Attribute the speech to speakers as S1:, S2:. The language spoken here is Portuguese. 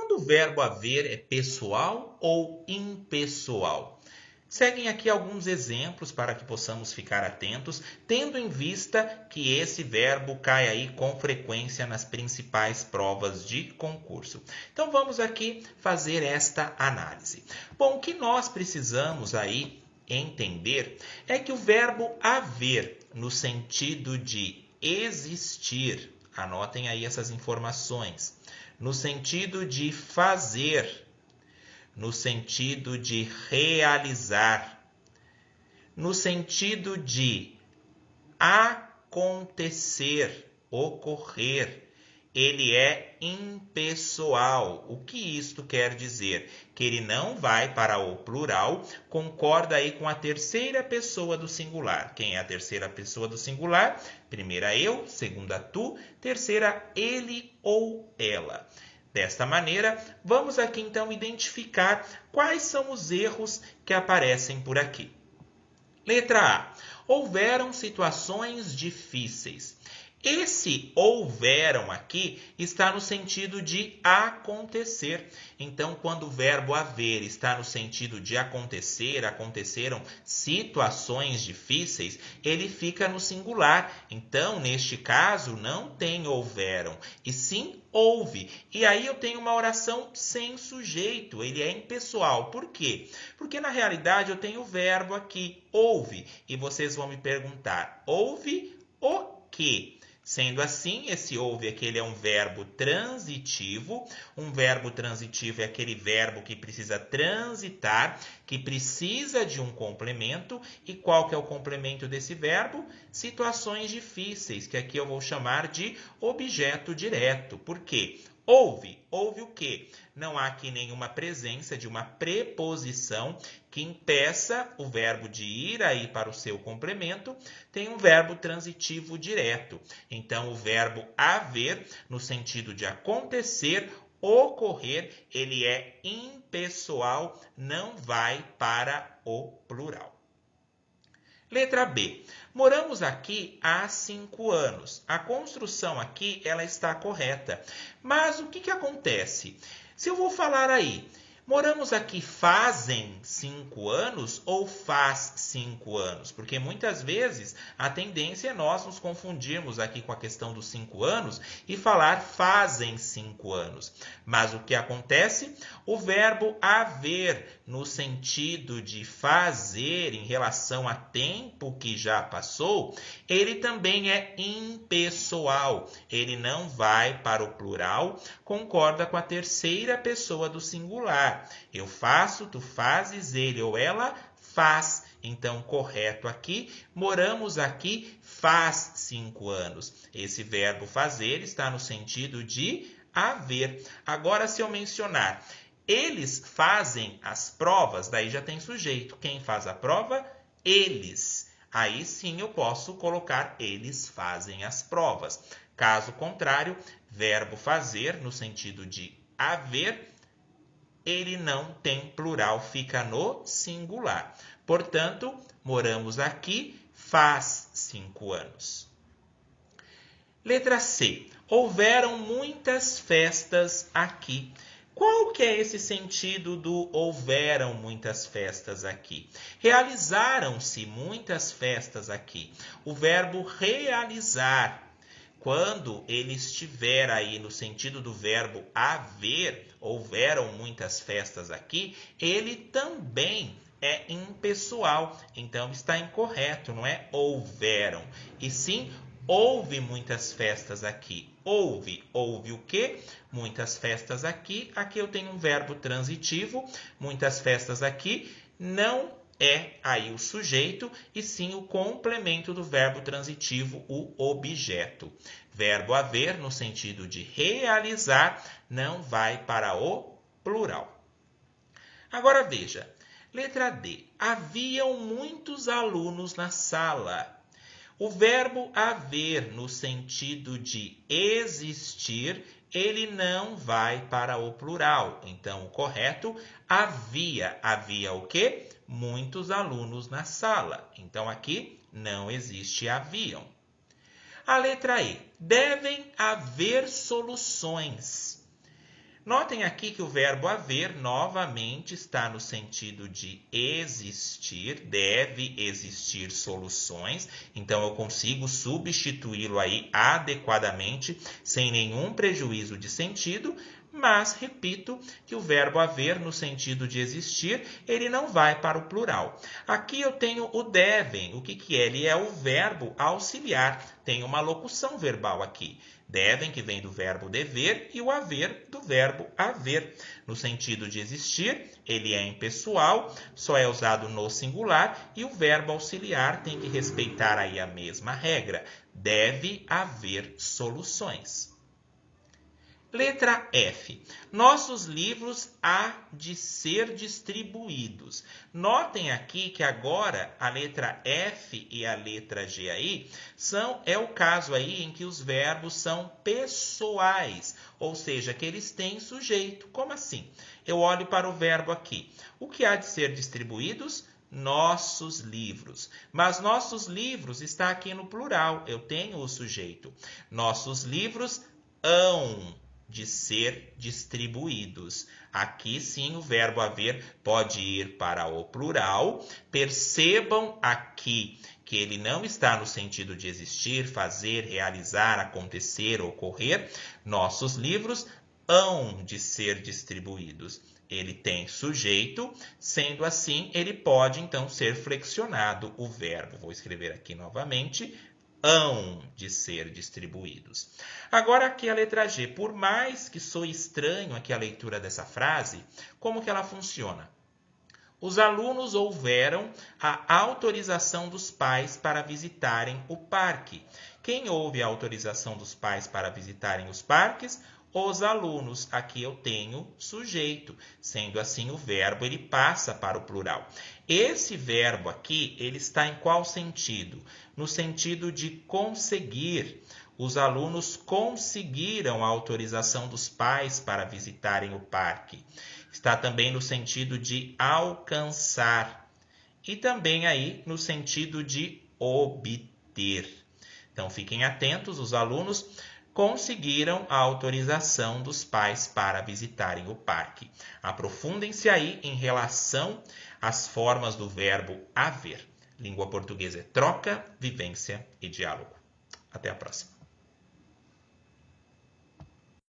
S1: Quando o verbo haver é pessoal ou impessoal? Seguem aqui alguns exemplos para que possamos ficar atentos, tendo em vista que esse verbo cai aí com frequência nas principais provas de concurso. Então vamos aqui fazer esta análise. Bom, o que nós precisamos aí entender é que o verbo haver, no sentido de existir, anotem aí essas informações, no sentido de fazer, no sentido de realizar, no sentido de acontecer, ocorrer, ele é impessoal. O que isto quer dizer? Que ele não vai para o plural, concorda aí com a terceira pessoa do singular. Quem é a terceira pessoa do singular? Primeira eu, segunda tu, terceira ele ou ela. Desta maneira, vamos aqui então identificar quais são os erros que aparecem por aqui. Letra A. Houveram situações difíceis. Esse houveram aqui está no sentido de acontecer. Então, quando o verbo haver está no sentido de acontecer, aconteceram situações difíceis, ele fica no singular. Então, neste caso, não tem houveram, e sim houve. E aí eu tenho uma oração sem sujeito, ele é impessoal. Por quê? Porque na realidade eu tenho o verbo aqui, houve, e vocês vão me perguntar, houve o quê? Sendo assim, esse houve aqui ele é um verbo transitivo. Um verbo transitivo é aquele verbo que precisa transitar, que precisa de um complemento. E qual que é o complemento desse verbo? Situações difíceis, que aqui eu vou chamar de objeto direto. Por quê? Houve o quê? Não há aqui nenhuma presença de uma preposição que impeça o verbo de ir aí para o seu complemento. Tem um verbo transitivo direto. Então, o verbo haver, no sentido de acontecer, ocorrer, ele é impessoal, não vai para o plural. Letra B. Moramos aqui há 5 anos. A construção aqui ela está correta. Mas o que acontece? Se eu vou falar aí, moramos aqui fazem 5 anos ou faz 5 anos? Porque muitas vezes a tendência é nós nos confundirmos aqui com a questão dos 5 anos e falar fazem 5 anos. Mas o que acontece? O verbo haver, no sentido de fazer em relação a tempo que já passou, ele também é impessoal. Ele não vai para o plural, concorda com a terceira pessoa do singular. Eu faço, tu fazes, ele ou ela faz. Então, correto aqui, moramos aqui faz 5 anos. Esse verbo fazer está no sentido de haver. Agora, se eu mencionar, eles fazem as provas, daí já tem sujeito. Quem faz a prova? Eles. Aí sim eu posso colocar eles fazem as provas. Caso contrário, verbo fazer, no sentido de haver, ele não tem plural, fica no singular. Portanto, moramos aqui faz 5 anos. Letra C. Houveram muitas festas aqui. Qual que é esse sentido do houveram muitas festas aqui? Realizaram-se muitas festas aqui. O verbo realizar, quando ele estiver aí no sentido do verbo haver, houveram muitas festas aqui, ele também é impessoal. Então está incorreto, não é houveram, e sim houve muitas festas aqui. Houve o quê? Muitas festas aqui. Aqui eu tenho um verbo transitivo. Muitas festas aqui não é aí o sujeito, e sim o complemento do verbo transitivo, o objeto. Verbo haver, no sentido de realizar, não vai para o plural. Agora veja, letra D. Haviam muitos alunos na sala. O verbo haver, no sentido de existir, ele não vai para o plural. Então, o correto, havia. Havia o quê? Muitos alunos na sala. Então, aqui não existe haviam. A letra E. Devem haver soluções. Notem aqui que o verbo haver novamente está no sentido de existir, deve existir soluções, então eu consigo substituí-lo aí adequadamente, sem nenhum prejuízo de sentido, mas repito que o verbo haver no sentido de existir, ele não vai para o plural. Aqui eu tenho o devem, o que é? Ele é o verbo auxiliar, tem uma locução verbal aqui. Devem, que vem do verbo dever, e o haver, do verbo haver. No sentido de existir, ele é impessoal, só é usado no singular, e o verbo auxiliar tem que respeitar aí a mesma regra. Deve haver soluções. Letra F. Nossos livros há de ser distribuídos. Notem aqui que agora a letra F e a letra G aí é o caso aí em que os verbos são pessoais, ou seja, que eles têm sujeito. Como assim? Eu olho para o verbo aqui. O que há de ser distribuídos? Nossos livros. Mas nossos livros está aqui no plural, eu tenho o sujeito. Nossos livros hão de ser distribuídos. Aqui sim o verbo haver pode ir para o plural. Percebam aqui que ele não está no sentido de existir, fazer, realizar, acontecer, ocorrer. Nossos livros hão de ser distribuídos. Ele tem sujeito, sendo assim, ele pode então ser flexionado o verbo. Vou escrever aqui novamente. Hão de ser distribuídos. Agora aqui a letra G. Por mais que soe estranho aqui a leitura dessa frase, como que ela funciona? Os alunos houveram a autorização dos pais para visitarem o parque. Quem houve a autorização dos pais para visitarem os parques? Os alunos. Aqui eu tenho sujeito, sendo assim o verbo ele passa para o plural. Esse verbo aqui, ele está em qual sentido? No sentido de conseguir. Os alunos conseguiram a autorização dos pais para visitarem o parque. Está também no sentido de alcançar. E também aí no sentido de obter. Então fiquem atentos, os alunos conseguiram a autorização dos pais para visitarem o parque. Aprofundem-se aí em relação às formas do verbo haver. Língua portuguesa é troca, vivência e diálogo. Até a próxima.